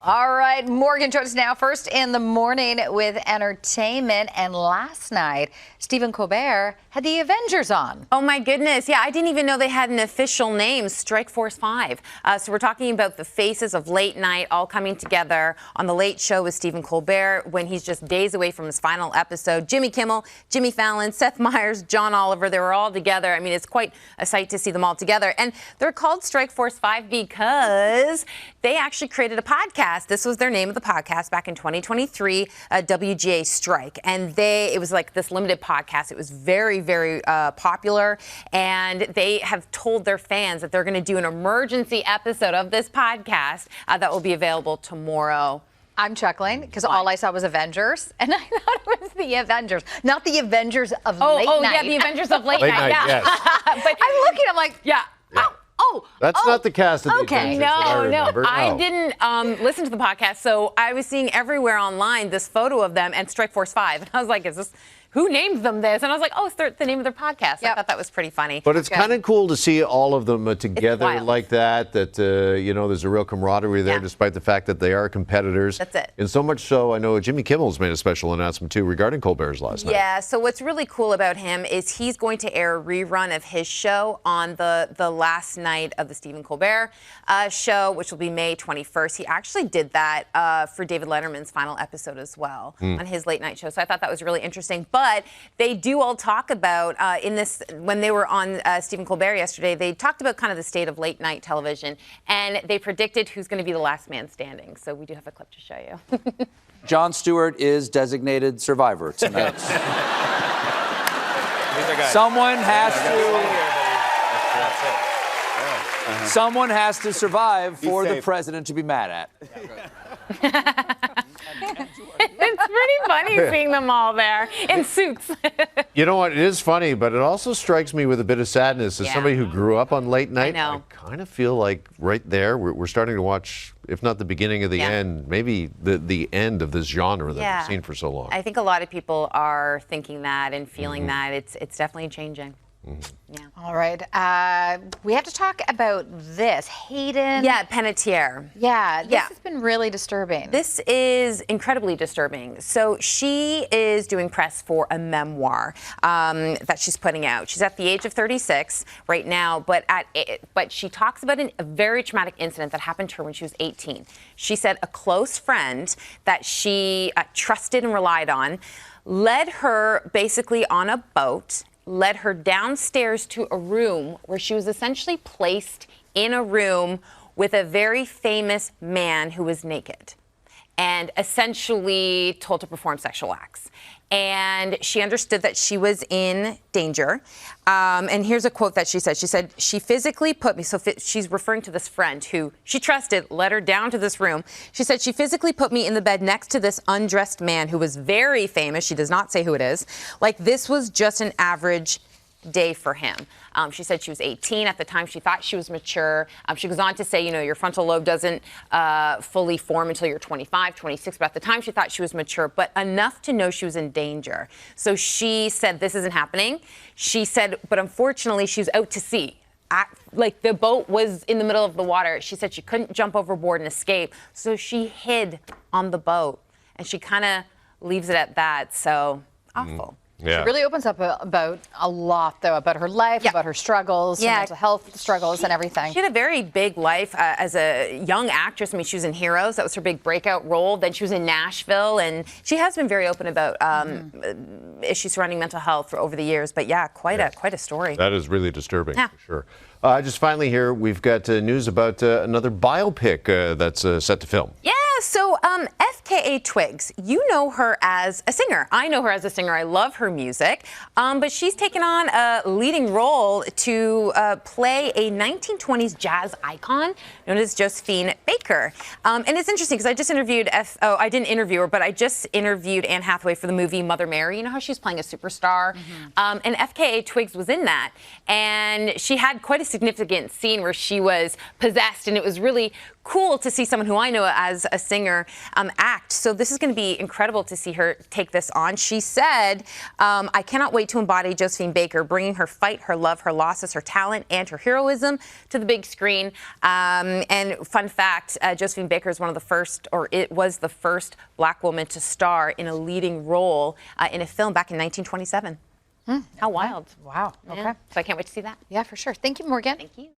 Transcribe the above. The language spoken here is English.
All right, Morgan joins us now first in the morning with entertainment. And last night, Stephen Colbert had the Avengers on. Oh, my goodness. Yeah, I didn't even know they had an official name, Strike Force 5. So we're talking about the faces of late night all coming together on The Late Show with Stephen Colbert when he's just days away from his final episode. Jimmy Kimmel, Jimmy Fallon, Seth Meyers, John Oliver, they were all together. I mean, it's quite a sight to see them all together. And they're called Strike Force 5 because they actually created a podcast. This was their name of the podcast back in 2023, WGA Strike. And it was like this limited podcast. It was very, very popular. And they have told their fans that they're going to do an emergency episode of this podcast that will be available tomorrow. I'm chuckling because all I saw was Avengers, and I thought it was the Avengers, not the Avengers of late night. Oh, yeah, the Avengers of late night. Yeah. Yes. But I'm looking, I'm like, That's not the cast of the okay. Avengers that I remember. No. I didn't listen to the podcast, so I was seeing everywhere online this photo of them and Strike Force 5, and I was like, who named them this? And I was like, oh, it's the name of their podcast. Yep. I thought that was pretty funny. But it's kind of cool to see all of them together like that, there's a real camaraderie there, despite the fact that they are competitors. That's it. And so much so, I know Jimmy Kimmel's made a special announcement, too, regarding Colbert's last night. Yeah, so what's really cool about him is he's going to air a rerun of his show on the last night of the Stephen Colbert show, which will be May 21st. He actually did that for David Letterman's final episode as well on his late night show. So I thought that was really interesting. But they do all talk about when they were on Stephen Colbert yesterday, they talked about kind of the state of late night television, and they predicted who's going to be the last man standing. So we do have a clip to show you. Jon Stewart is designated survivor tonight. Someone has to. Someone has to survive for the president to be mad at. It's pretty funny seeing them all there in suits. You know what? It is funny, but it also strikes me with a bit of sadness. As somebody who grew up on late night, I kind of feel like right there we're starting to watch, if not the beginning of the end, maybe the end of this genre that we've seen for so long. I think a lot of people are thinking that and feeling that. It's definitely changing. Yeah. All right. We have to talk about this. Hayden. Yeah, Panettiere. Yeah, this has been really disturbing. This is incredibly disturbing. So she is doing press for a memoir that she's putting out. She's at the age of 36 right now, but she talks about a very traumatic incident that happened to her when she was 18. She said a close friend that she trusted and relied on led her basically on a boat, led her downstairs to a room where she was essentially placed in a room with a very famous man who was naked and essentially told to perform sexual acts. And she understood that she was in danger. And here's a quote that she said. She said, she physically put me, so she's referring to this friend who she trusted, led her down to this room. She said, she physically put me in the bed next to this undressed man who was very famous. She does not say who it is. Like this was just an average day for him. She said she was 18 at the time. She thought she was mature. She goes on to say, your frontal lobe doesn't fully form until you're 25, 26. But at the time, she thought she was mature, but enough to know she was in danger. So she said, this isn't happening. She said, but unfortunately, she was out to sea. Like the boat was in the middle of the water. She said she couldn't jump overboard and escape. So she hid on the boat. And she kind of leaves it at that. So awful. Yeah. She really opens up about a lot, though, about her life, about her struggles, her mental health struggles, and everything. She had a very big life as a young actress. I mean, she was in Heroes. That was her big breakout role. Then she was in Nashville, and she has been very open about issues surrounding mental health over the years. But yeah, quite a story. That is really disturbing, for sure. Just finally here, we've got news about another biopic that's set to film. Yeah, so FKA Twigs, you know her as a singer. I know her as a singer. I love her music. But she's taken on a leading role to play a 1920s jazz icon known as Josephine Baker. And it's interesting because I just interviewed, I didn't interview her, but I just interviewed Anne Hathaway for the movie Mother Mary. You know how she's playing a superstar? And FKA Twigs was in that. And she had quite a significant scene where she was possessed, and it was really cool to see someone who I know as a singer act. So this is going to be incredible to see her take this on. She said, I cannot wait to embody Josephine Baker, bringing her fight, her love, her losses, her talent, and her heroism to the big screen. And fun fact, Josephine Baker is one of the first, or it was the first black woman to star in a leading role in a film back in 1927. How wild. Wow. Okay. So I can't wait to see that. Yeah, for sure. Thank you, Morgan. Thank you.